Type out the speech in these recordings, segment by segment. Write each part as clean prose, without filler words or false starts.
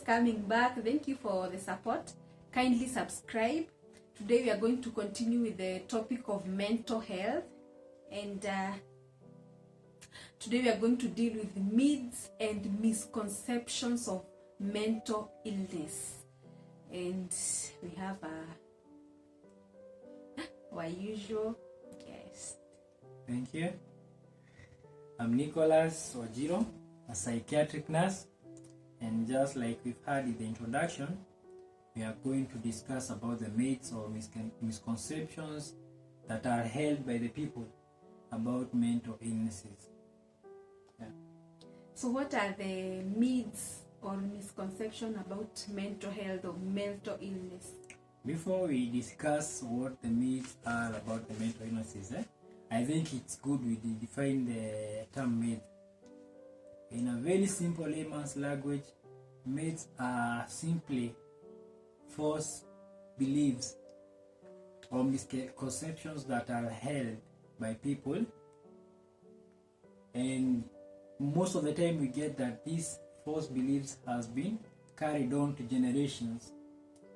coming back. Thank you for the support. Kindly subscribe. Today we are going to continue with the topic of mental health, and today we are going to deal with myths and misconceptions of mental illness. And we have our usual guest. Thank you. I'm Nicholas Ojiro, a psychiatric nurse, and just like we've had in the introduction, we are going to discuss about the myths or misconceptions that are held by the people about mental illnesses. Yeah. So what are the myths or misconceptions about mental health or mental illness? Before we discuss what the myths are about the mental illnesses, I think it's good we define the term myth. In a very simple layman's language, myths are simply false beliefs or misconceptions that are held by people, and most of the time we get that these false beliefs has been carried on to generations.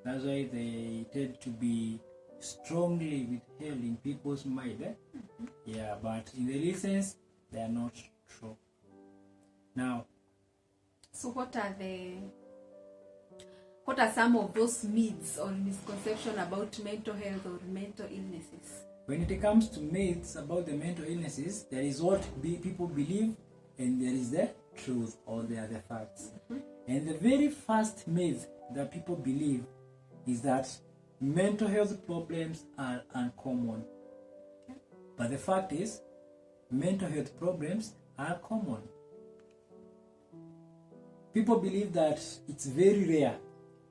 That's why they tend to be strongly withheld in people's mind. Yeah, but in the real sense, they are not true. Now, so what are some of those myths or misconceptions about mental health or mental illnesses? When it comes to myths about the mental illnesses, there is what people believe, and there is the truth, or they are the facts. And the very first myth that people believe is that mental health problems are uncommon. But the fact is, mental health problems are common. People believe that it's very rare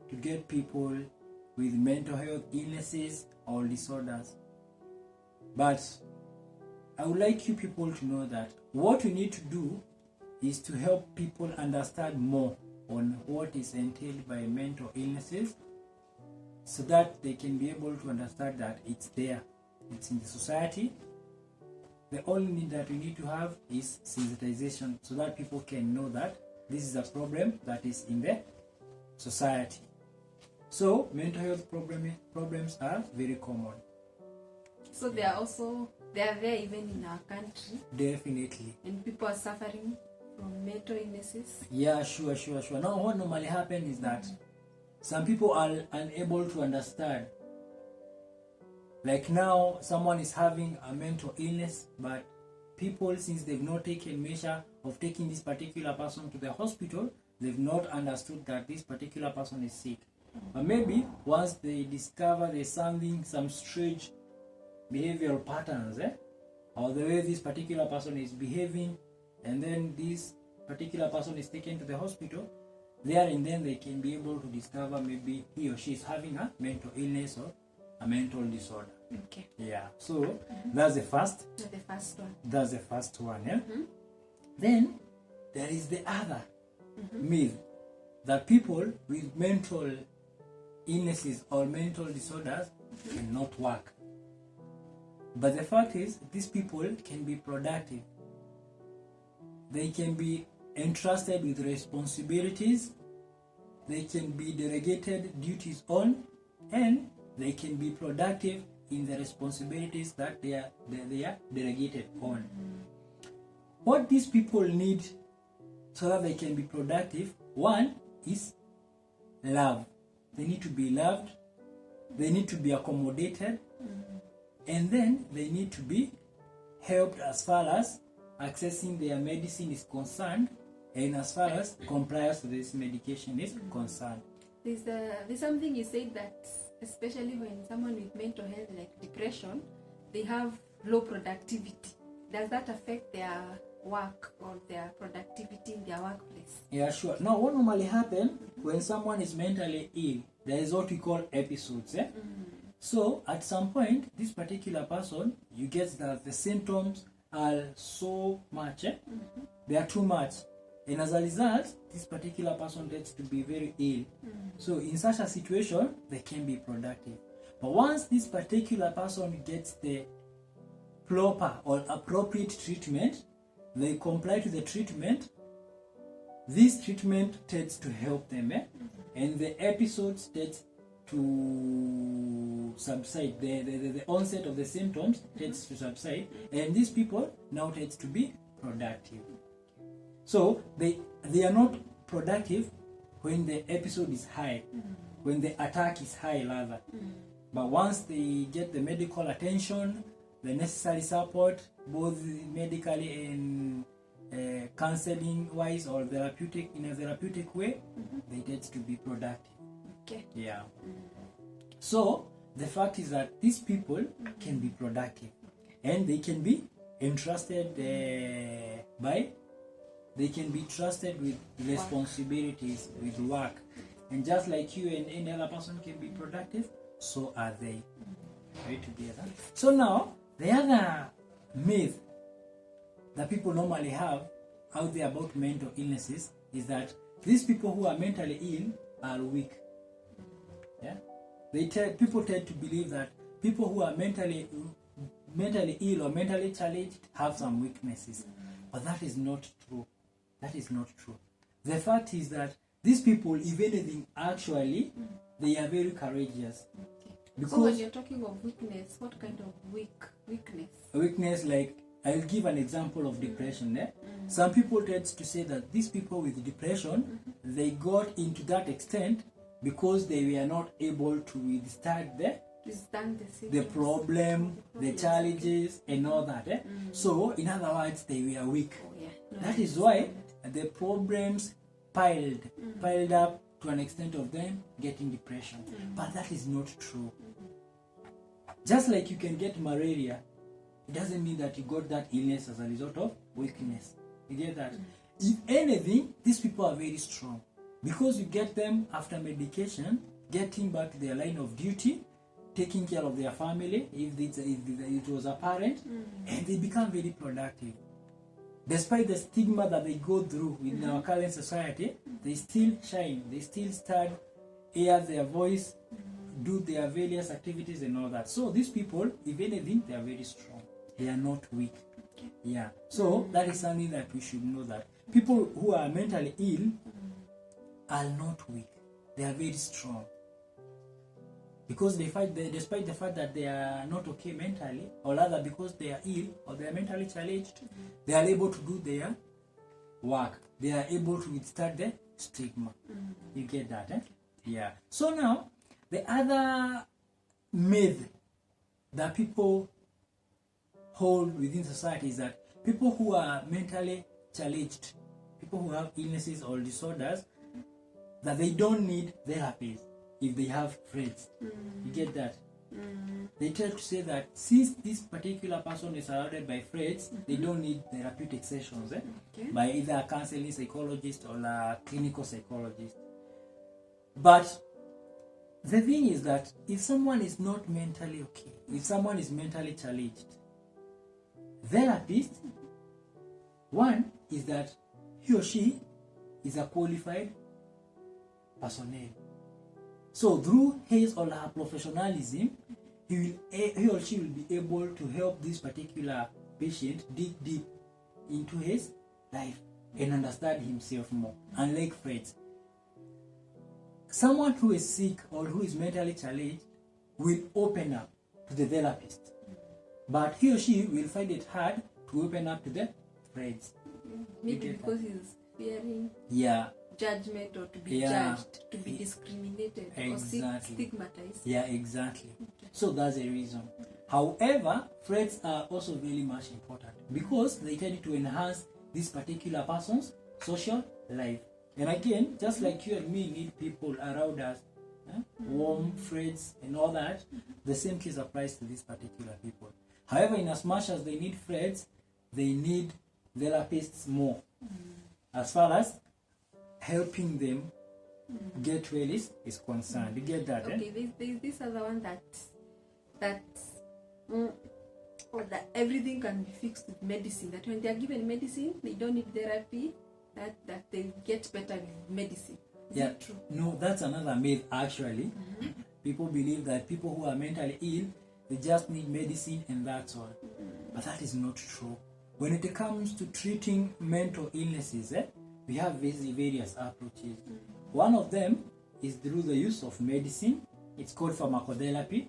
to get people with mental health illnesses or disorders. But I would like you people to know that what we need to do is to help people understand more on what is entailed by mental illnesses, so that they can be able to understand that it's there, it's in the society. The only need that we need to have is sensitization, so that people can know that this is a problem that is in the society. So mental health problems are very common. So they are there even in our country. Definitely. And people are suffering from mental illnesses. Yeah, sure. Now what normally happens is that some people are unable to understand. Like now, someone is having a mental illness, but people, since they've not taken measure of taking this particular person to the hospital, they've not understood that this particular person is sick. But maybe once they discover there's some strange behavioral patterns, or the way this particular person is behaving, and then this particular person is taken to the hospital, there and then they can be able to discover maybe he or she is having a mental illness or a mental disorder. Okay. Yeah. So that's the first. That's the first one. Yeah. Then there is the other myth that people with mental illnesses or mental disorders cannot work. But the fact is, these people can be productive. They can be entrusted with responsibilities, they can be delegated duties on, and they can be productive in the responsibilities that they are delegated on. What these people need so that they can be productive, one is love. They need to be loved, they need to be accommodated, and then they need to be helped as far as accessing their medicine is concerned, and as far as compliance to this medication is concerned. There's something you said that especially when someone with mental health like depression, they have low productivity. Does that affect their work or their productivity in their workplace? Yeah, sure. Now, what normally happens when someone is mentally ill, there is what we call episodes. So, at some point, this particular person, you get that the symptoms are so much, they are too much. And as a result, this particular person gets to be very ill. So in such a situation, they can be productive. But once this particular person gets the proper or appropriate treatment, they comply to the treatment, this treatment tends to help them, and the episodes tends to subside. The onset of the symptoms tends to subside, and these people now tends to be productive. So they are not productive when the episode is high, when the attack is high rather. But once they get the medical attention, the necessary support, both medically and counseling wise or therapeutic, in a therapeutic way, they tend to be productive. Okay. Yeah. So the fact is that these people can be productive, and they can be entrusted they can be trusted with responsibilities, with work, and just like you and any other person can be productive, so are they. Right together. So now the other myth that people normally have out there about mental illnesses is that these people who are mentally ill are weak. Yeah, people tend to believe that people who are mentally ill or mentally challenged have some weaknesses, but that is not true. That is not true. The fact is that these people, if anything, actually, they are very courageous. Because so when you're talking of weakness, what kind of weakness? Weakness, like, I'll give an example of depression. Some people tend to say that these people with depression, they got into that extent because they were not able to withstand the problem, the challenges, and all that. So, in other words, they were weak. That is why the problems piled up to an extent of them getting depression. But that is not true. Just like you can get malaria, it doesn't mean that you got that illness as a result of weakness. You get that? If anything, these people are very strong, because you get them after medication, getting back to their line of duty, taking care of their family if it was apparent, and they become very productive. Despite the stigma that they go through in our current society, they still shine, they still stand, air their voice, do their various activities and all that. So these people, if anything, they are very strong. They are not weak. Yeah. So that is something that we should know, that people who are mentally ill are not weak. They are very strong. Because despite the fact that they are not okay mentally, or rather because they are ill or they are mentally challenged, they are able to do their work. They are able to withstand the stigma. You get that, Yeah. So now, the other myth that people hold within society is that people who are mentally challenged, people who have illnesses or disorders, that they don't need therapies if they have friends. You get that? They try to say that since this particular person is surrounded by friends, they don't need therapeutic sessions by either a counseling psychologist or a clinical psychologist. But the thing is that if someone is not mentally okay, if someone is mentally challenged, therapist, one is that he or she is a qualified personnel. So through his or her professionalism, he or she will be able to help this particular patient dig deep into his life and understand himself more. Unlike friends, someone who is sick or who is mentally challenged will open up to the therapist, but he or she will find it hard to open up to the friends. Maybe because he's fearing judgment, or to be judged, to be discriminated, or stigmatized. Yeah, exactly. So that's the reason. However, friends are also very much important because they tend to enhance this particular person's social life. And again, just like you and me need people around us, warm friends and all that, the same case applies to these particular people. However, in as much as they need friends, they need therapists more, as far as helping them get well is concerned. You get that? Okay, there's this other one that everything can be fixed with medicine. That when they are given medicine, they don't need therapy. That they get better with medicine. Is that true? No, that's another myth actually. People believe that people who are mentally ill, they just need medicine and that's all. But that is not true. When it comes to treating mental illnesses, we have various approaches. One of them is through the use of medicine. It's called pharmacotherapy.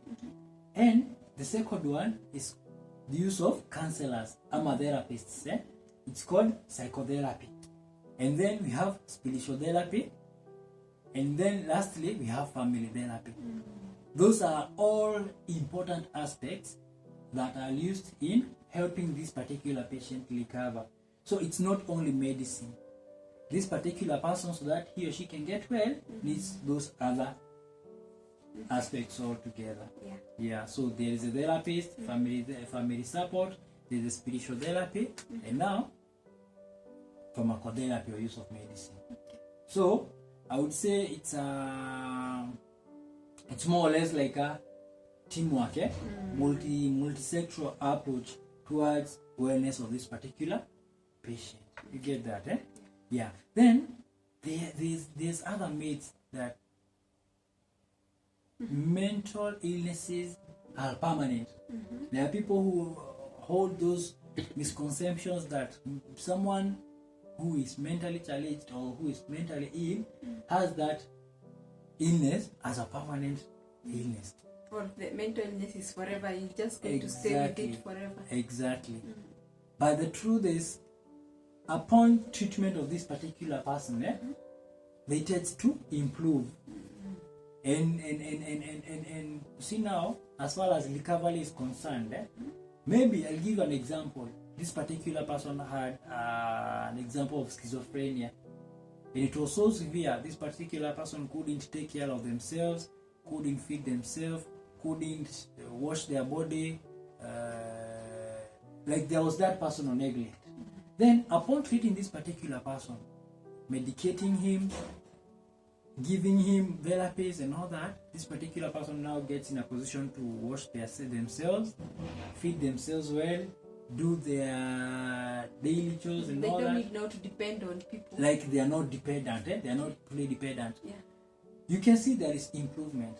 And the second one is the use of counselors, therapists. It's called psychotherapy. And then we have spiritual therapy. And then lastly, we have family therapy. Those are all important aspects that are used in helping this particular patient recover. So it's not only medicine. This particular person, so that he or she can get well, needs those other aspects all together. Yeah. So there is a therapist, family support, there's a spiritual therapy, and now pharmacotherapy or use of medicine. So I would say it's more or less like a teamwork, multi-sectoral approach towards wellness of this particular patient. You get that, Yeah. Then there's other myths that mental illnesses are permanent. There are people who hold those misconceptions that someone who is mentally challenged or who is mentally ill has that illness as a permanent illness. Or the mental illness is forever, you're just going to stay with it forever. Exactly. But the truth is, upon treatment of this particular person, they tend to improve. And see now, as far as recovery is concerned, maybe I'll give an example. This particular person had an example of schizophrenia. And it was so severe, this particular person couldn't take care of themselves, couldn't feed themselves, couldn't wash their body. Like there was that personal neglect. Then upon treating this particular person, medicating him, giving him therapies and all that, this particular person now gets in a position to wash themselves, feed themselves well, do their daily chores and all that. They don't need now to depend on people. Like they are not dependent, they are not fully dependent. You can see there is improvement.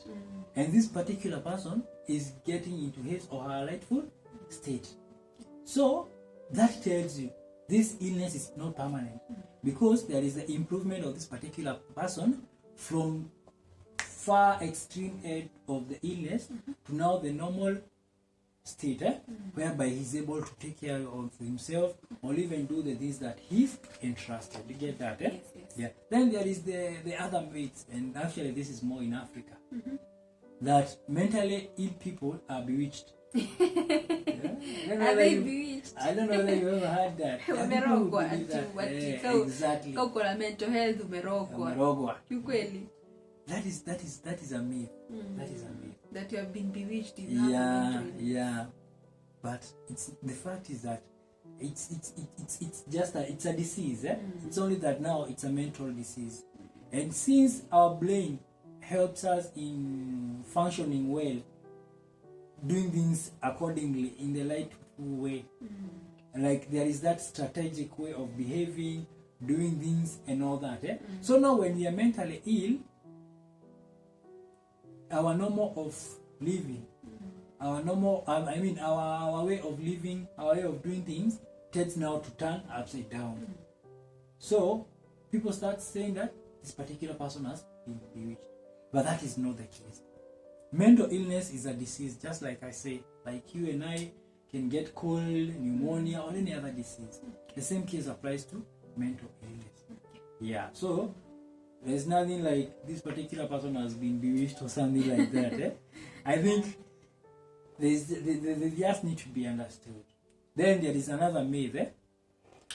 And this particular person is getting into his or her rightful state. So that tells you this illness is not permanent, because there is the improvement of this particular person from far extreme end of the illness to now the normal state, whereby he's able to take care of himself or even do the things that he's entrusted. You get that? Yes. Yeah. Then there is the other myths, and actually this is more in Africa, that mentally ill people are bewitched. Are they bewitched? I don't know whether you ever heard that. Umerogwa. Exactly. Uko na mental health umerogwa. Kiukweli. That is a myth. That is a myth. That you have been bewitched is yeah. But the fact is that it's just it's a disease. It's only that now it's a mental disease. And since our brain helps us in functioning well, doing things accordingly in the right way, like there is that strategic way of behaving, doing things and all that. So now when we are mentally ill, our normal of living, our way of living, our way of doing things tends now to turn upside down. So people start saying that this particular person has been bewitched. But that is not the case. Mental illness is a disease, just like I say, like you and I can get cold, pneumonia, or any other disease. The same case applies to mental illness. Yeah, so there's nothing like this particular person has been bewitched or something like that. I think they just need to be understood. Then there is another myth,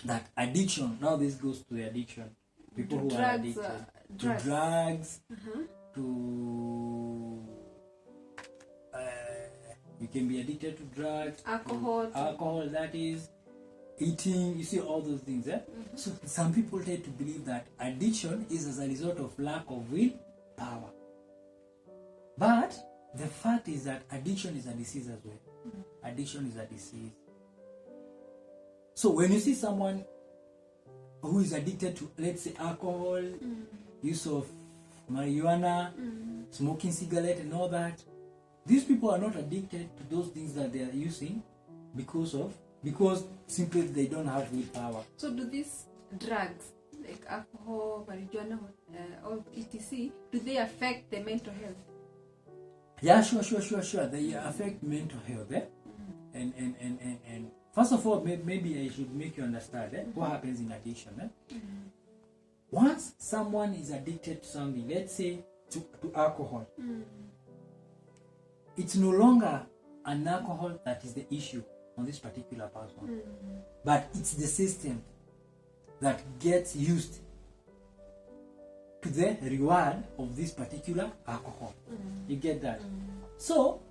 that addiction, now this goes to the addiction. People who are addicted to drugs, to you can be addicted to drugs, alcohol, that is, eating, you see all those things. So some people tend to believe that addiction is as a result of lack of willpower. But the fact is that addiction is a disease as well. Addiction is a disease. So when you see someone who is addicted to, let's say, alcohol, use of marijuana, smoking cigarette and all that, these people are not addicted to those things that they are using because simply they don't have willpower. So do these drugs, like alcohol, marijuana, or etc., do they affect the mental health? Yeah, sure. They affect mental health. And first of all, maybe I should make you understand what happens in addiction. Once someone is addicted to something, let's say to alcohol, it's no longer an alcohol that is the issue on this particular person, but it's the system that gets used to the reward of this particular alcohol. You get that? So,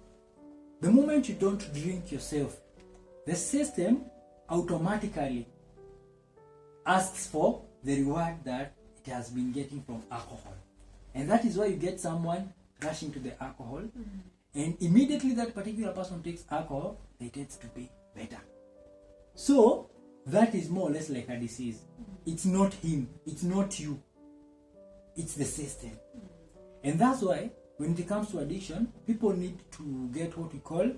the moment you don't drink yourself, the system automatically asks for the reward that it has been getting from alcohol. And that is why you get someone rushing to the alcohol, and immediately that particular person takes alcohol, they tend to be better. So, that is more or less like a disease. It's not him, it's not you, it's the system. And that's why when it comes to addiction, people need to get what we call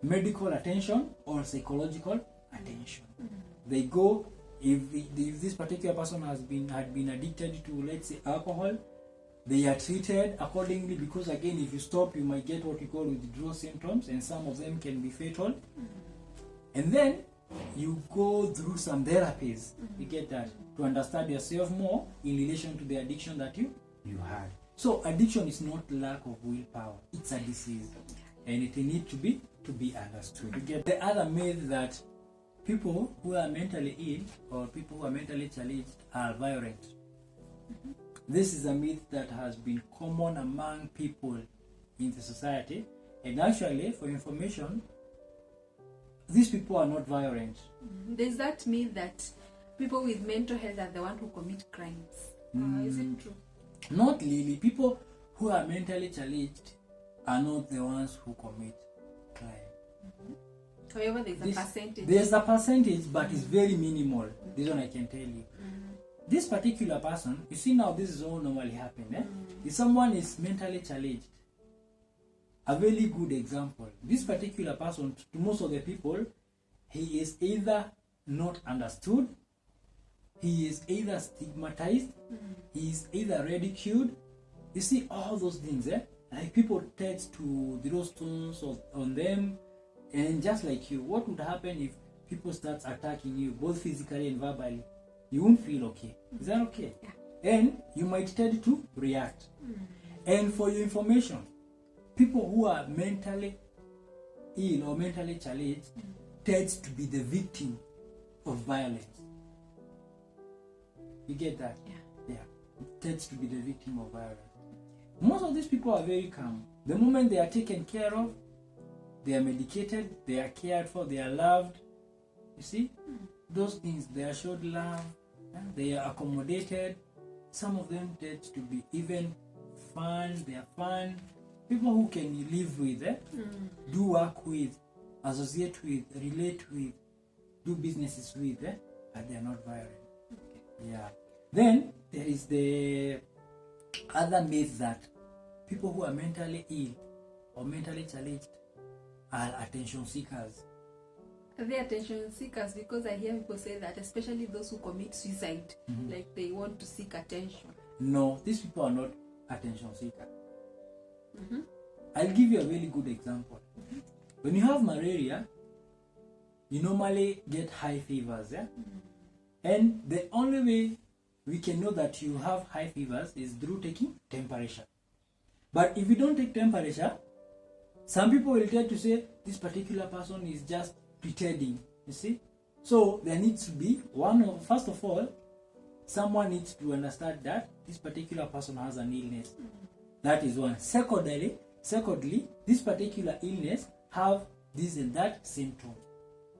medical attention or psychological attention. They go, if this particular person had been addicted to, let's say, alcohol, they are treated accordingly, because again, if you stop, you might get what we call withdrawal symptoms, and some of them can be fatal. And then you go through some therapies, you get that, to understand yourself more in relation to the addiction that you had. So addiction is not lack of willpower, it's a disease, and it needs to be understood. You get the other myth that people who are mentally ill or people who are mentally challenged are violent. This is a myth that has been common among people in the society, and actually, for information, these people are not violent. Does that mean that people with mental health are the ones who commit crimes? Is it true? Not really. People who are mentally challenged are not the ones who commit crime. However, there's a percentage. There's a percentage, but it's very minimal. This one I can tell you. This particular person, you see now, this is all normally happen. If someone is mentally challenged, a very good example, this particular person, to most of the people, he is either not understood, he is either stigmatized, he is either ridiculed. You see all those things, like people tend to throw stones on them, and just like you, what would happen if people start attacking you, both physically and verbally? You won't feel okay. Is that okay? Yeah. And you might tend to react. And for your information, people who are mentally ill or mentally challenged tends to be the victim of violence. You get that? Yeah. Tends to be the victim of violence. Most of these people are very calm. The moment they are taken care of, they are medicated, they are cared for, they are loved. You see? Those things, they are showed love, they are accommodated. Some of them tend to be even fun, they are fun. People who can live with, do work with, associate with, relate with, do businesses with, but they are not violent. Yeah. Then there is the other myth that people who are mentally ill or mentally challenged are attention seekers. Are they attention seekers? Because I hear people say that, especially those who commit suicide, like they want to seek attention. No, these people are not attention seekers. I'll give you a really good example. When you have malaria, you normally get high fevers, and the only way we can know that you have high fevers is through taking temperature. But if you don't take temperature, some people will try to say this particular person is just pretending, you see. So there needs to be first of all, someone needs to understand that this particular person has an illness. That is one. Secondly, this particular illness have this and that symptom.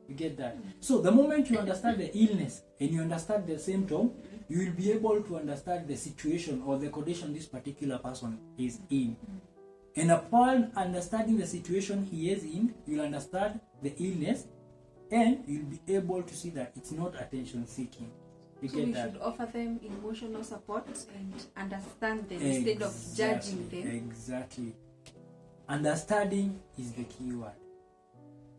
You get that? So the moment you understand the illness and you understand the symptom, you will be able to understand the situation or the condition this particular person is in. And upon understanding the situation he is in, you'll understand the illness, and you'll be able to see that it's not attention seeking. You so get we that? should offer them emotional support and understand them instead of judging them. Exactly. Understanding is the key word.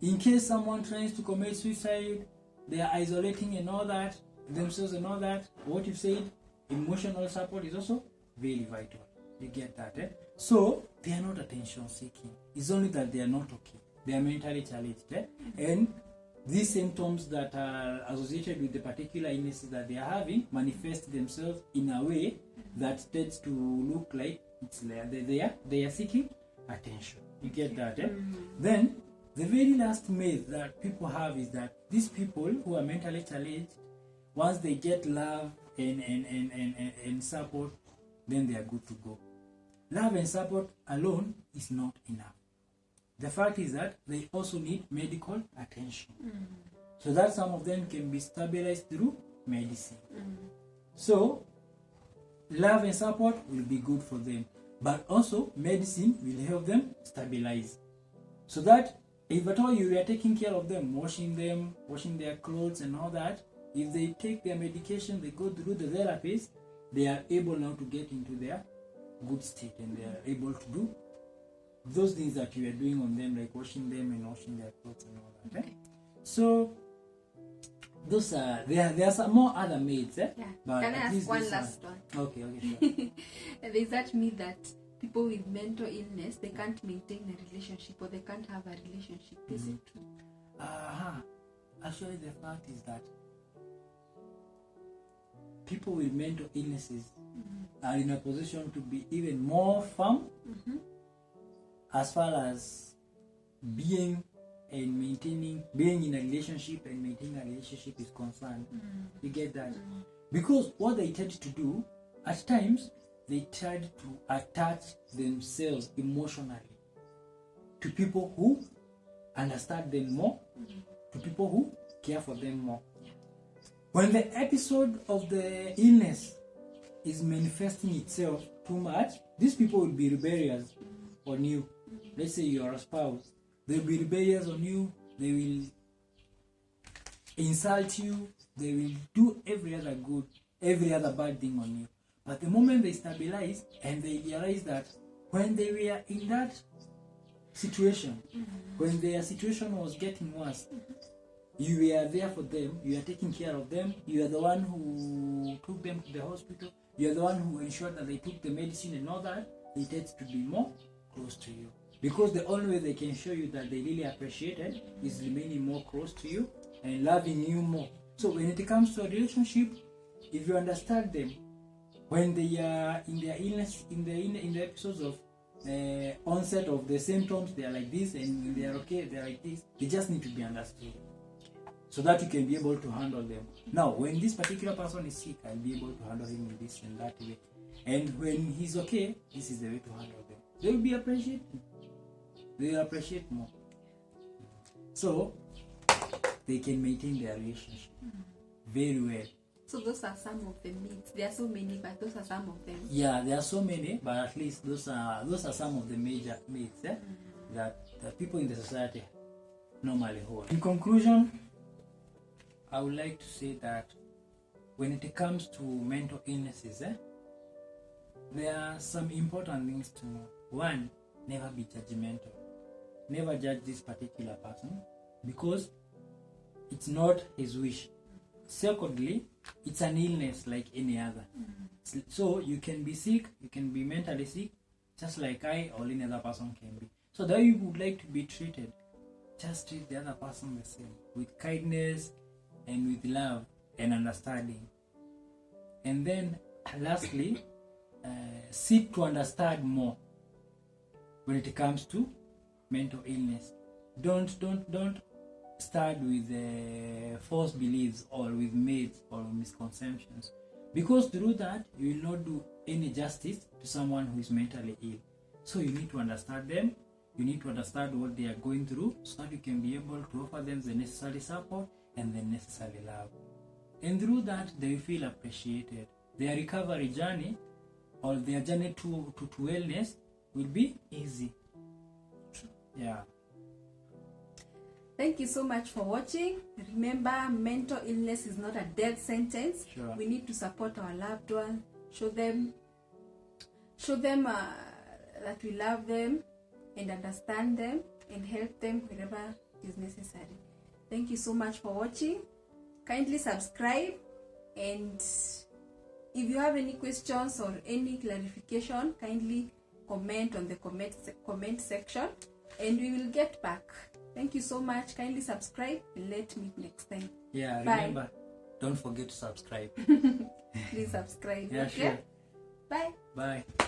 In case someone tries to commit suicide, they are isolating and all that, themselves and all that. What you've said, emotional support is also very vital. You get that, eh? So they are not attention seeking. It's only that they are not okay. They are mentally challenged, eh? And these symptoms that are associated with the particular illnesses that they are having manifest themselves in a way that tends to look like it's they are seeking attention. You get that, eh? Then the very last myth that people have is that these people who are mentally challenged, once they get love and support, then they are good to go. Love and support alone is not enough. The fact is that they also need medical attention. So that some of them can be stabilized through medicine. So love and support will be good for them, but also medicine will help them stabilize. So that if at all you are taking care of them, washing their clothes and all that, if they take their medication, they go through the therapies, they are able now to get into their good state, and they are able to do those things that you are doing on them, like washing them and washing their clothes and all that. Okay. So those are there are some more other myths, eh? Yeah. But can I ask one last one? Okay, sure. There's that myth that people with mental illness, they can't maintain a relationship, or they can't have a relationship. Is it true? Actually, the fact is that people with mental illnesses are in a position to be even more firm as far as being in a relationship and maintaining a relationship is concerned. You get that? Because what they tend to do, at times, they try to attach themselves emotionally to people who understand them more, to people who care for them more. When the episode of the illness is manifesting itself too much, these people will be rebellious on you. Let's say you are a spouse. They will be rebellious on you. They will insult you. They will do every other bad thing on you. But the moment they stabilize and they realize that when they were in that situation, when their situation was getting worse, you were there for them, you are taking care of them, you are the one who took them to the hospital, you are the one who ensured that they took the medicine and all that, they tend to be more close to you. Because the only way they can show you that they really appreciate it is remaining more close to you and loving you more. So when it comes to a relationship, if you understand them, when they are in their illness, in the episodes of onset of the symptoms, they are like this, and when they are okay, they are like this. They just need to be understood, so that you can be able to handle them. Now, when this particular person is sick, I'll be able to handle him in this and that way. And when he's okay, this is the way to handle them. They will be appreciated. They will appreciate more. So they can maintain their relationship very well. So those are some of the myths. There are so many, but those are some of them. Yeah, there are so many, but at least those are some of the major myths that people in the society normally hold. In conclusion, I would like to say that when it comes to mental illnesses, there are some important things to know. One, never be judgmental. Never judge this particular person because it's not his wish. Secondly, it's an illness like any other. So you can be sick, you can be mentally sick, just like I or any other person can be. So that you would like to be treated, just treat the other person the same, with kindness and with love and understanding. And then lastly, seek to understand more when it comes to mental illness. Don't start with false beliefs or with myths or misconceptions, because through that you will not do any justice to someone who is mentally ill. So you need to understand them, you need to understand what they are going through, so that you can be able to offer them the necessary support and the necessary love, and through that they feel appreciated. Their recovery journey or their journey to wellness will be easy. Yeah. Thank you so much for watching. Remember, mental illness is not a death sentence. Sure. We need to support our loved ones, show them that we love them and understand them and help them wherever is necessary. Thank you so much for watching. Kindly subscribe And if you have any questions or any clarification, kindly comment on the comment section, and we will get back. Thank you so much. Kindly subscribe and let's meet next time. Yeah, Bye. remember, don't forget to subscribe. Please subscribe. Yeah, okay? sure. Bye. Bye.